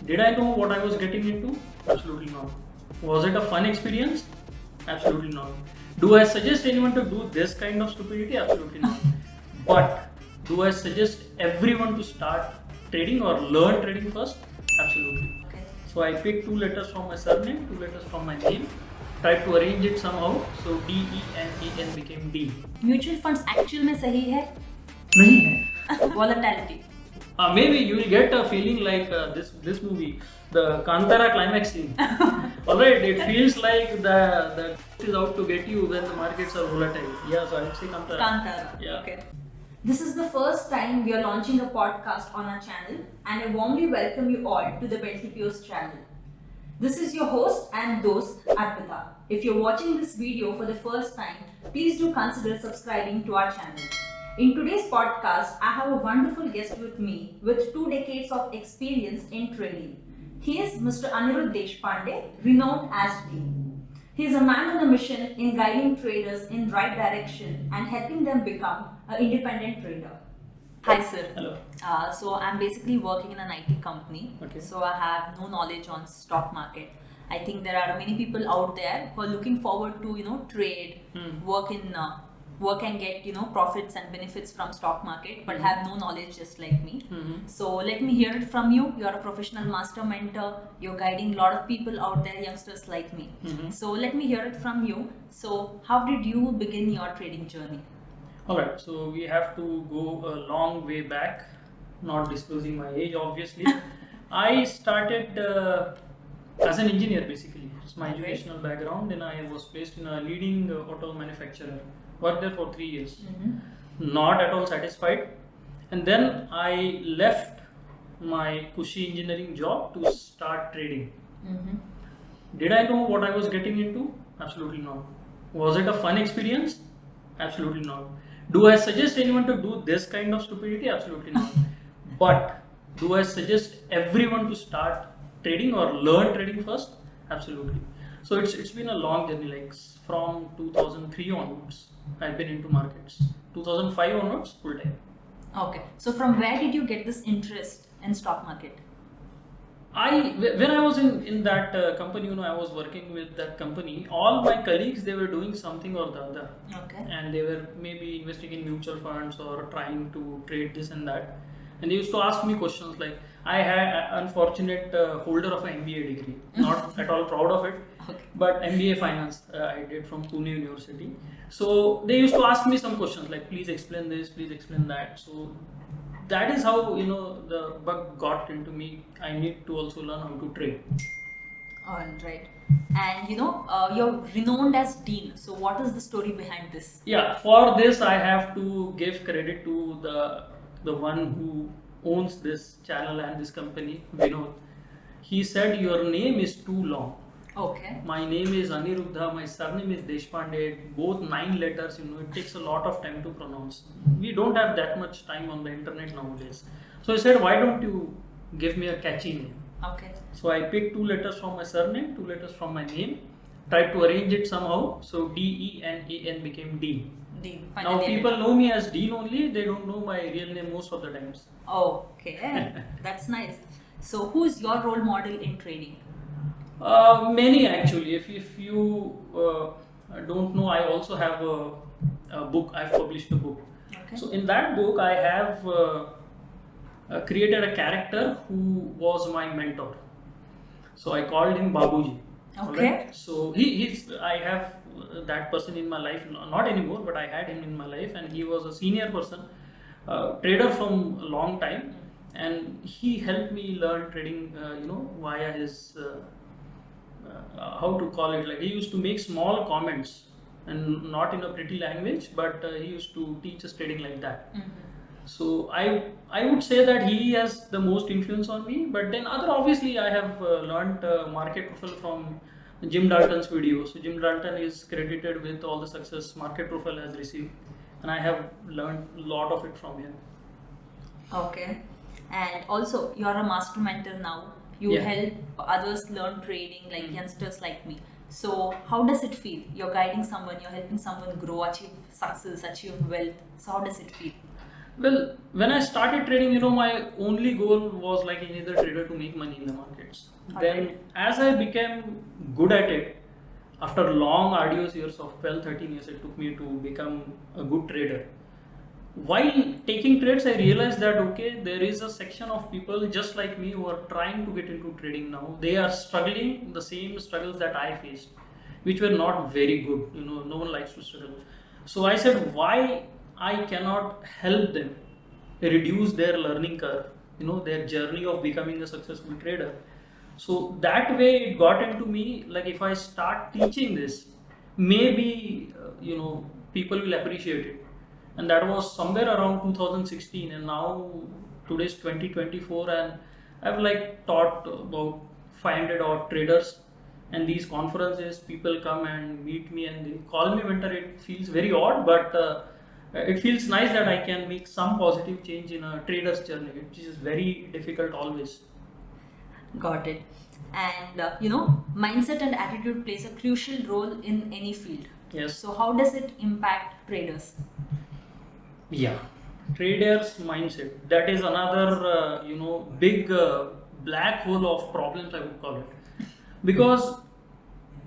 Did I know what I was getting into? Absolutely not. Was it a fun experience? Absolutely not. Do I suggest anyone to do this kind of stupidity? Absolutely not. But do I suggest everyone to start trading or learn trading first? Absolutely. Okay. So I picked 2 letters from my surname, 2 letters from my name, tried to arrange it somehow. So DENAN became D. Mutual funds actual में सही है? नहीं है. Volatility. Maybe you will get a feeling like this movie, the Kantara climax scene. Alright, it feels like the is out to get you when the markets are volatile. Yeah, so I'll say Kantara. Kantara. Yeah. Okay. This is the first time we are launching a podcast on our channel, and I warmly welcome you all to the BellTPO's channel. This is your host and host Arpitha. If you're watching this video for the first time, please do consider subscribing to our channel. In today's podcast, I have a wonderful guest with me with 2 decades of experience in trading. He is Mr. Aniruddha Deshpande, renowned as D. He is a man on a mission in guiding traders in right direction and helping them become an independent trader. Hi sir. Hello. So I'm basically working in an IT company. Okay. So I have no knowledge on stock market. I think there are many people out there who are looking forward to trade, work and get profits and benefits from stock market, but have no knowledge just like me. So let me hear it from you. You're a professional master mentor. You're guiding a lot of people out there, youngsters like me. So let me hear it from you. So how did you begin your trading journey? Alright, so we have to go a long way back, not disclosing my age obviously. I started as an engineer basically. It's my educational background, and I was placed in a leading auto manufacturer. Worked there for 3 years. Not at all satisfied. And then I left my cushy engineering job to start trading. Did I know what I was getting into? Absolutely not. Was it a fun experience? Absolutely not. Do I suggest anyone to do this kind of stupidity? Absolutely not. But do I suggest everyone to start trading or learn trading first? Absolutely. So it's been a long journey, like from 2003 onwards. I've been into markets. 2005 onwards, full time. Okay. So from where did you get this interest in stock market? When I was in that company, I was working with that company. All my colleagues, they were doing something or the other. Okay. And they were maybe investing in mutual funds or trying to trade this and that. And they used to ask me questions like, I had an unfortunate holder of an MBA degree. Not at all proud of it. Okay. But MBA finance I did from Pune University. So they used to ask me some questions like, please explain this, please explain that. So that is how the bug got into me. I need to also learn how to trade. All right. And you're renowned as Dean. So what is the story behind this? Yeah, for this I have to give credit to the one who owns this channel and this company, Vinod. He said your name is too long. Okay. My name is Aniruddha, my surname is Deshpande, both 9 letters, it takes a lot of time to pronounce. We don't have that much time on the internet nowadays. So I said, why don't you give me a catchy name? Okay. So I picked 2 letters from my surname, 2 letters from my name, tried to arrange it somehow. So DENAN became D. Dean. Now people know me as Dean only, they don't know my real name most of the times. Okay, that's nice. So who's your role model in trading? Many actually. If you don't know, I also have a book. I've published a book. Okay. So in that book, I have created a character who was my mentor. So I called him Babuji. Okay. Right? So I have that person in my life, not anymore, but I had him in my life, and he was a senior person, trader from a long time, and he helped me learn trading, via his how to call it, like he used to make small comments and not in a pretty language, but he used to teach us trading like that. So I would say that he has the most influence on me, but then obviously I have learned market profile from Jim Dalton's video. So Jim Dalton is credited with all the success market profile has received, and I have learned a lot of it from him. Okay. And also you're a master mentor now. You help others learn trading, like youngsters like me. So how does it feel? You're guiding someone, you're helping someone grow, achieve success, achieve wealth. So how does it feel? Well, when I started trading, my only goal was like any other trader to make money in the markets. Then, Alright. as I became good at it, after long, arduous years of 12, 13 years, it took me to become a good trader. While taking trades, I realized that okay, there is a section of people just like me who are trying to get into trading now. They are struggling the same struggles that I faced, which were not very good. No one likes to struggle. So I said, why I cannot help them reduce their learning curve, their journey of becoming a successful trader. So that way it got into me, like if I start teaching this, maybe, people will appreciate it. And that was somewhere around 2016, and now today's 2024, and I've like taught about 500 odd traders. And these conferences, people come and meet me and they call me mentor. It feels very odd, but it feels nice that I can make some positive change in a trader's journey, which is very difficult always. Got it. And mindset and attitude plays a crucial role in any field. Yes. So how does it impact traders? Yeah, traders mindset, that is another big black hole of problems, I would call it. Because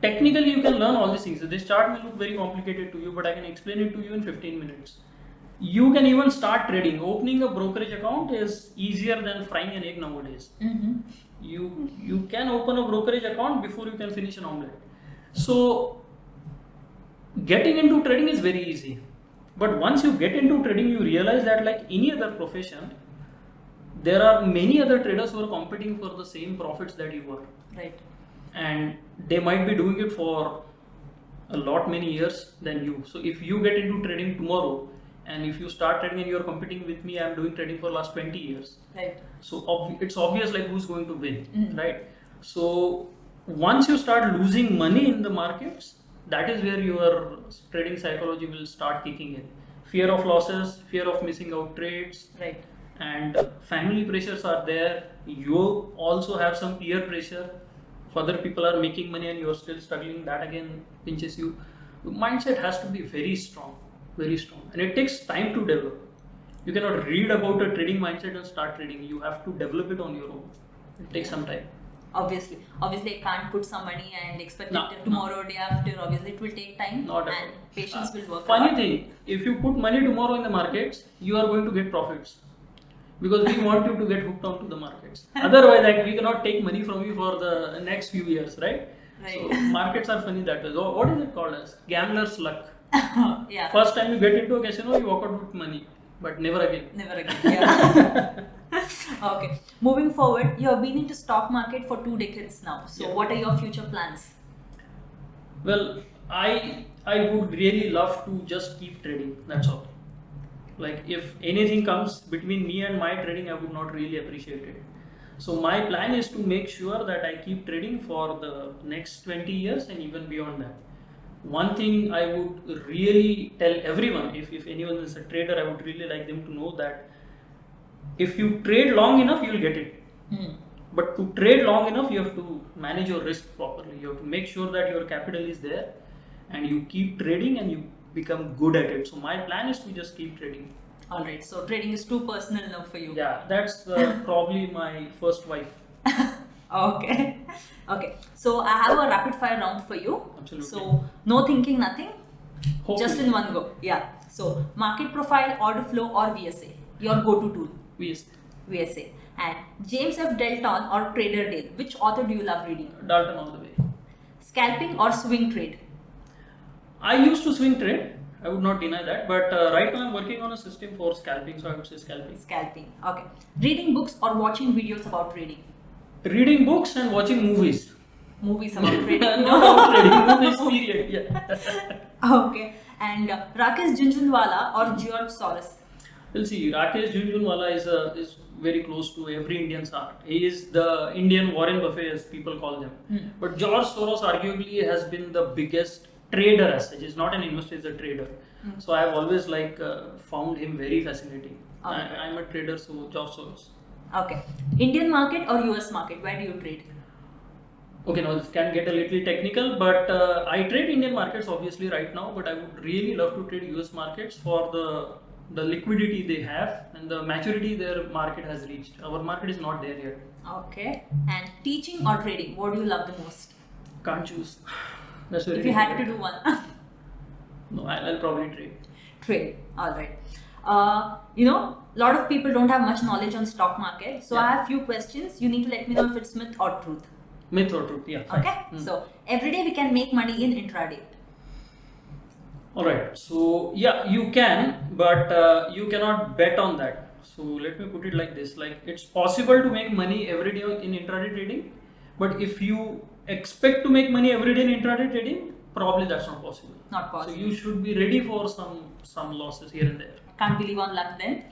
technically you can learn all these things. This chart may look very complicated to you, but I can explain it to you in 15 minutes. You can even start trading. Opening a brokerage account is easier than frying an egg nowadays. You can open a brokerage account before you can finish an omelette. So getting into trading is very easy. But once you get into trading, you realize that like any other profession, there are many other traders who are competing for the same profits that you are. Right. And they might be doing it for a lot many years than you. So if you get into trading tomorrow, and if you start trading and you're competing with me, I'm doing trading for last 20 years. Right. So it's obvious like who's going to win, right? So once you start losing money in the markets, that is where your trading psychology will start kicking in. Fear of losses, fear of missing out trades, Right. and family pressures are there. You also have some peer pressure. If other people are making money and you're still struggling, that again pinches you. Mindset has to be very strong, and it takes time to develop. You cannot read about a trading mindset and start trading. You have to develop it on your own. It takes some time. Obviously, I can't put some money and expect No, it tomorrow, day after. Obviously, it will take time, Not at and all. patience will work. Funny thing, if you put money tomorrow in the markets, you are going to get profits. Because we want you to get hooked onto the markets. Otherwise, like, we cannot take money from you for the next few years, right? Right. So markets are funny that way. So what is it called as? Gambler's luck. Yeah. First time you get into a casino, you walk out with money, but never again. Never again. Yeah. Okay. Moving forward, you have been into stock market for 2 decades now. So, Yeah. what are your future plans? Well, I would really love to just keep trading. That's all. Like if anything comes between me and my trading, I would not really appreciate it. So my plan is to make sure that I keep trading for the next 20 years and even beyond that. One thing I would really tell everyone, if anyone is a trader, I would really like them to know that if you trade long enough, you will get it. But to trade long enough, you have to manage your risk properly. You have to make sure that your capital is there and you keep trading and you become good at it. So my plan is to just keep trading. Alright, so trading is too personal now for you. Yeah, that's probably my first wife. Okay. Okay. So I have a rapid fire round for you. Absolutely. So no thinking, nothing. Hopefully. Just in one go. Yeah. So market profile, order flow, or VSA. Your go-to tool. VSA. And James F. Delton or Trader Dale. Which author do you love reading? Dalton all the way. Scalping or swing trade? I used to swing trade. I would not deny that. But right now I'm working on a system for scalping. So I would say scalping. Scalping. Okay. Reading books or watching videos about trading? Reading books and watching movies. Movies about trading. Not about trading. Movies, period. Yeah. Okay. And Rakesh Jhunjhunwala or George Soros? Well, see, Rakesh Jhunjhunwala is very close to every Indian's heart. He is the Indian Warren Buffett, as people call them. But George Soros arguably has been the biggest trader as such. He's not an investor, he's a trader. So I have always found him very fascinating. Okay. I'm a trader, so George Soros. Okay. Indian market or US market? Where do you trade? Okay, now this can get a little technical, but I trade Indian markets obviously right now, but I would really love to trade US markets for the the liquidity they have, and the maturity their market has reached. Our market is not there yet. Okay. And teaching or trading, what do you love the most? Can't choose. That's very If you had to difficult. do one. No, I'll probably trade. Trade. All right. A lot of people don't have much knowledge on stock market. So I have few questions. You need to let me know if it's myth or truth. Myth or truth? Yeah. Fine. Okay. So every day we can make money in intraday. Alright, so yeah, you can, but you cannot bet on that. So let me put it like this, like it's possible to make money every day in intraday trading, but if you expect to make money every day in intraday trading, probably that's not possible. Not possible. So you should be ready for some losses here and there. Can't believe on luck then.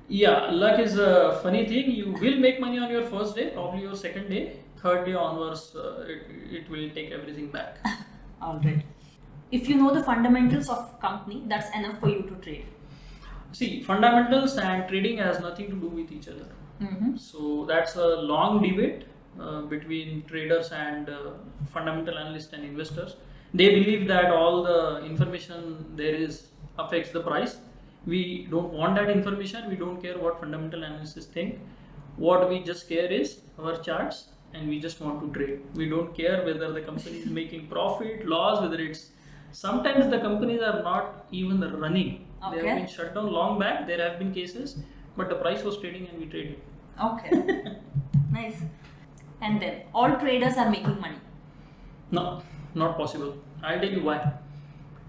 Yeah, luck is a funny thing. You will make money on your first day, probably your second day, third day onwards, it will take everything back. All right. If you know the fundamentals of company, that's enough for you to trade. See, fundamentals and trading has nothing to do with each other. Mm-hmm. So that's a long debate between traders and fundamental analysts and investors. They believe that all the information there is affects the price. We don't want that information. We don't care what fundamental analysts think. What we just care is our charts, and we just want to trade. We don't care whether the company is making profit, loss, whether it's... Sometimes the companies are not even running. Okay. They have been shut down long back. There have been cases, but the price was trading and we traded. Okay. Nice. And then all traders are making money. No, not possible. I'll tell you why.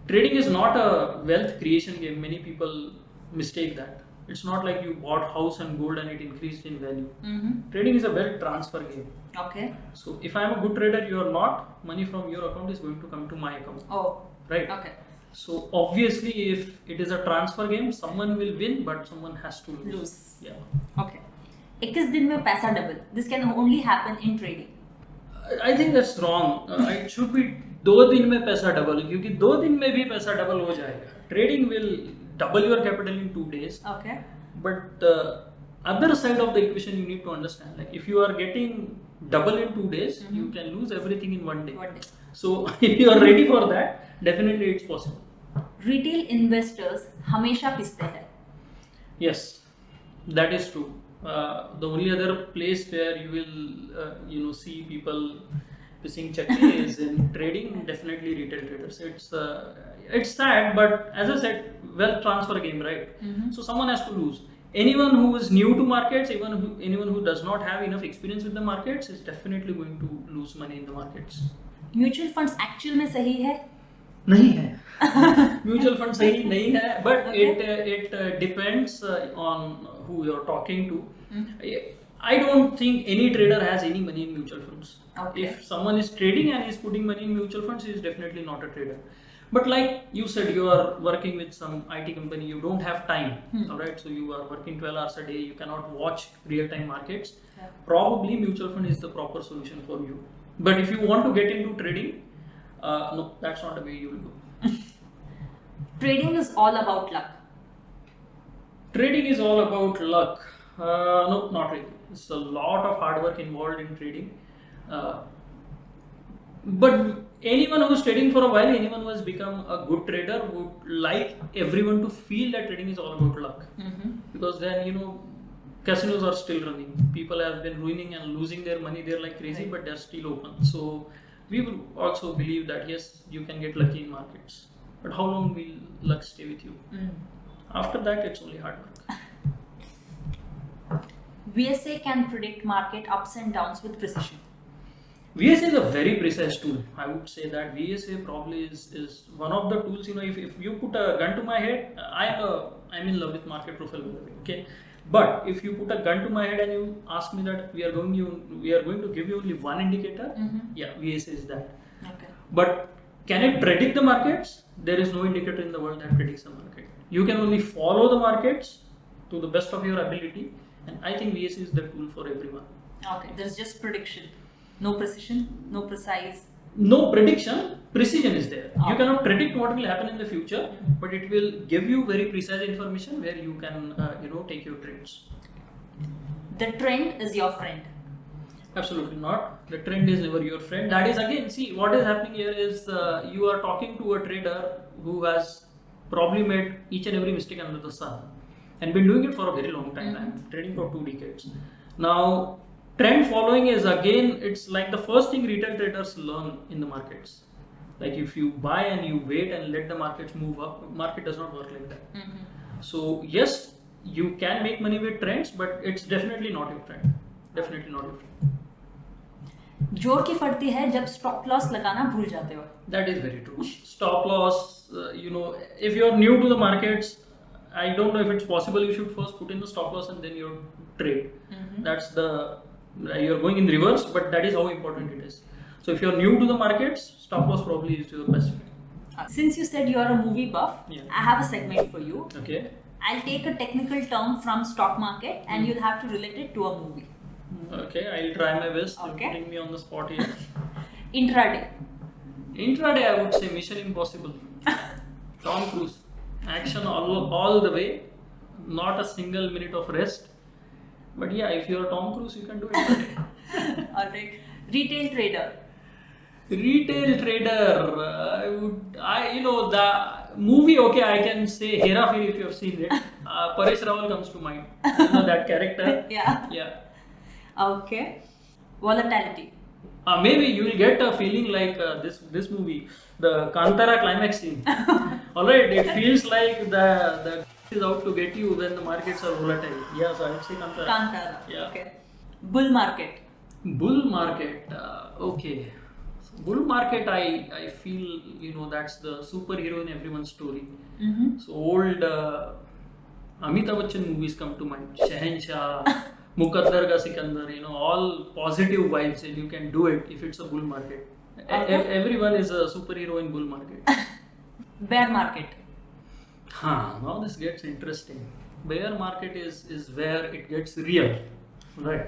Trading is not a wealth creation game. Many people mistake that. It's not like you bought house and gold and it increased in value. Mm-hmm. Trading is a wealth transfer game. Okay. So if I'm a good trader, you are not, money from your account is going to come to my account. Oh. Right? Okay. So obviously if it is a transfer game, someone will win but someone has to lose. Yeah. Okay. 21 दिन में पैसा double. This can only happen in trading. I think that's wrong. It should be 2 दिन में पैसा double, क्योंकि 2 दिन में भी पैसा डबल हो जाएगा. Trading will double your capital in 2 days. Okay. But the other side of the equation you need to understand, like if you are getting double in 2 days, you can lose everything in 1 day. 1 day. So if you are ready for that, definitely it's possible. Retail investors हमेशा पिसते हैं. Yes, that is true. The only other place where you will see people pissing chakki is in trading. Definitely retail traders. It's sad, but as I said, wealth transfer game, right? Mm-hmm. So someone has to lose. Anyone who is new to markets, anyone who does not have enough experience with the markets is definitely going to lose money in the markets. Mutual funds actual में सही है? नहीं है. Mutual fund सही नहीं है, but Okay. it depends on who you're talking to. I don't think any trader has any money in mutual funds. Okay. If someone is trading and is putting money in mutual funds, he is definitely not a trader. But like you said, you are working with some IT company, you don't have time, alright? So you are working 12 hours a day, you cannot watch real-time markets. Yeah. Probably mutual fund is the proper solution for you. But if you want to get into trading, no, that's not the way you will go. Trading is all about luck. Trading is all about luck. No, not really. It's a lot of hard work involved in trading. But anyone who is trading for a while, anyone who has become a good trader would like everyone to feel that trading is all about luck. Mm-hmm. Because then, casinos are still running. People have been ruining and losing their money there like crazy, Right. but they're still open. So we will also believe that yes, you can get lucky in markets. But how long will luck stay with you? After that, it's only hard work. VSA can predict market ups and downs with precision. VSA is a very precise tool. I would say that VSA probably is one of the tools. If you put a gun to my head, I'm in love with market profile, by the way. Okay, but if you put a gun to my head and you ask me that we are going to give you only one indicator, yeah, VSA is that. Okay. But can it predict the markets? There is no indicator in the world that predicts the market. You can only follow the markets to the best of your ability, and I think VSA is the tool for everyone. Okay. There's just prediction. No precision, no precise. No prediction, precision is there. You Okay. cannot predict what will happen in the future, but it will give you very precise information where you can, take your trades. The trend is your friend. Absolutely not. The trend is never your friend. That is again, see what is happening here is you are talking to a trader who has probably made each and every mistake under the sun, and been doing it for a very long time. I'm trading for 2 decades. Now, trend following is again, it's like the first thing retail traders learn in the markets. Like if you buy and you wait and let the markets move up, market does not work like that. So yes, you can make money with trends, but it's definitely not your trend. Definitely not your trend. जोर की पड़ती है जब stop loss लगाना भूल जाते हो. That is very true. Stop loss, if you're new to the markets, I don't know if it's possible. You should first put in the stop loss and then your trade. That's you're going in reverse, but that is how important it is. So if you're new to the markets, stop loss probably is your best friend. Since you said you are a movie buff, I have a segment for you. Okay. I'll take a technical term from stock market and you'll have to relate it to a movie. Okay, I'll try my best. Okay. You're putting me on the spot here. Intraday. Intraday, I would say Mission Impossible. Tom Cruise. Action all the way. Not a single minute of rest. But yeah, if you're Tom Cruise, you can do it. Alright. Retail trader. Retail trader, the movie, okay, I can say Hera Fairy if you have seen it. Paresh Rawal comes to mind. You know that character? Yeah. Okay. Volatility. Maybe you will get a feeling like this movie, the Kantara climax scene. Alright, it feels like the is out to get you when the markets are volatile. Yeah, so I would say Kantara. Kantara. Yeah. Okay. Bull market. Bull market, okay. So bull market, I feel, that's the superhero in everyone's story. So old Amitabh Bachchan movies come to mind. Shahenshah, Muqaddar Ka Sikandar, all positive vibes, and you can do it if it's a bull market. Everyone is a superhero in bull market. Bear market. Now this gets interesting. Bear market is where it gets real, right?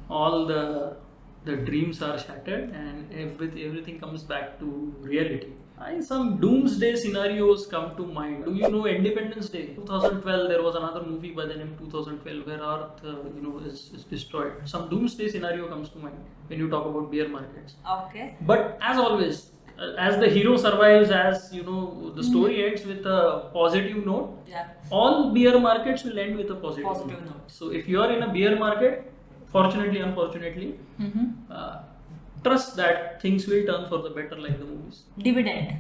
All the dreams are shattered and everything comes back to reality. Some doomsday scenarios come to mind. Do you know Independence Day? 2012, there was another movie by the name 2012 where Earth is destroyed. Some doomsday scenario comes to mind when you talk about bear markets. Okay. But as always, as the hero survives, the story ends with a positive note. Yeah. All bear markets will end with a positive note. So if you are in a bear market, fortunately, unfortunately, trust that things will turn for the better like the movies. Dividend.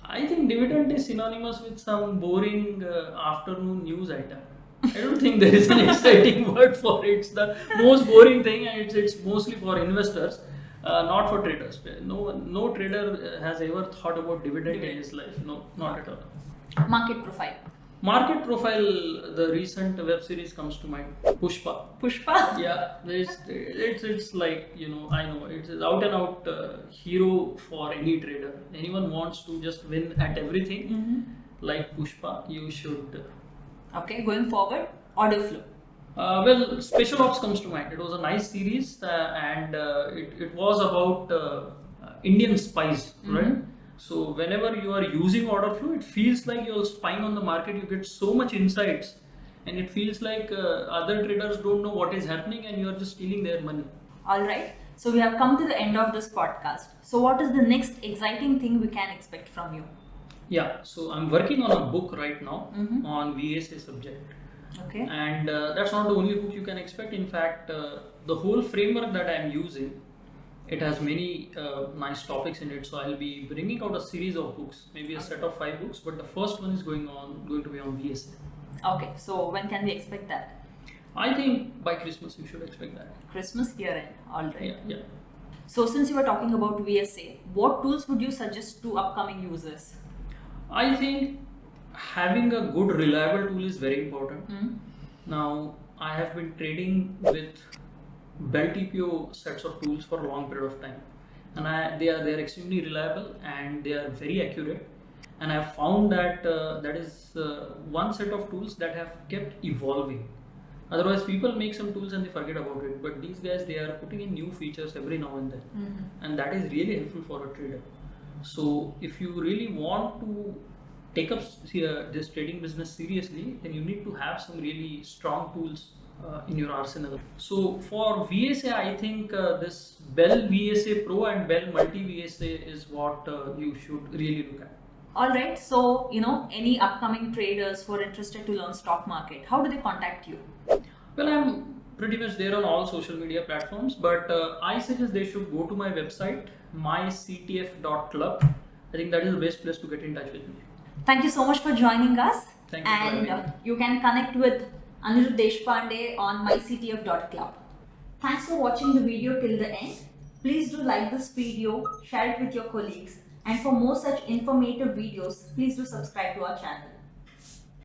I think dividend is synonymous with some boring afternoon news item. I don't think there is an exciting word for it. It's the most boring thing and it's mostly for investors, not for traders. No trader has ever thought about dividend in his life. No, not at all. Market profile. Market profile, the recent web series comes to mind. Pushpa? Yeah, it's like, I know, it's out and out hero for any trader. Anyone wants to just win at everything, like Pushpa, you should. Okay, going forward, order flow. Special Ops comes to mind. It was a nice series and it was about Indian spies, right? So whenever you are using order flow, it feels like you're spying on the market. You get so much insights, and it feels like other traders don't know what is happening, and you are just stealing their money. All right. So we have come to the end of this podcast. So what is the next exciting thing we can expect from you? Yeah. So I'm working on a book right now on VSA subject. Okay. And that's not the only book you can expect. In fact, the whole framework that I'm using, it has many nice topics in it, so I'll be bringing out a series of books, maybe a set of 5 books, but the first one is going to be on VSA. Okay, so when can we expect that? I think by Christmas you should expect that. Christmas year end, alright. Yeah. So since you were talking about VSA, what tools would you suggest to upcoming users? I think having a good reliable tool is very important. Now, I have been trading with BellTPO sets of tools for a long period of time, and they are extremely reliable and they are very accurate, and I have found that that is one set of tools that have kept evolving. Otherwise, people make some tools and they forget about it, but these guys, they are putting in new features every now and then, and that is really helpful for a trader. So if you really want to take up this trading business seriously, then you need to have some really strong tools in your arsenal. So for VSA, I think this Bell VSA Pro and Bell Multi VSA is what you should really look at. Alright, so any upcoming traders who are interested to learn stock market, how do they contact you? Well, I'm pretty much there on all social media platforms, but I suggest they should go to my website, myctf.club. I think that is the best place to get in touch with me. Thank you so much for joining us. Thank you for having me. You can connect with Aniruddha Deshpande on myctf.club. Thanks for watching the video till the end. Please do like this video, share it with your colleagues, and for more such informative videos, please do subscribe to our channel.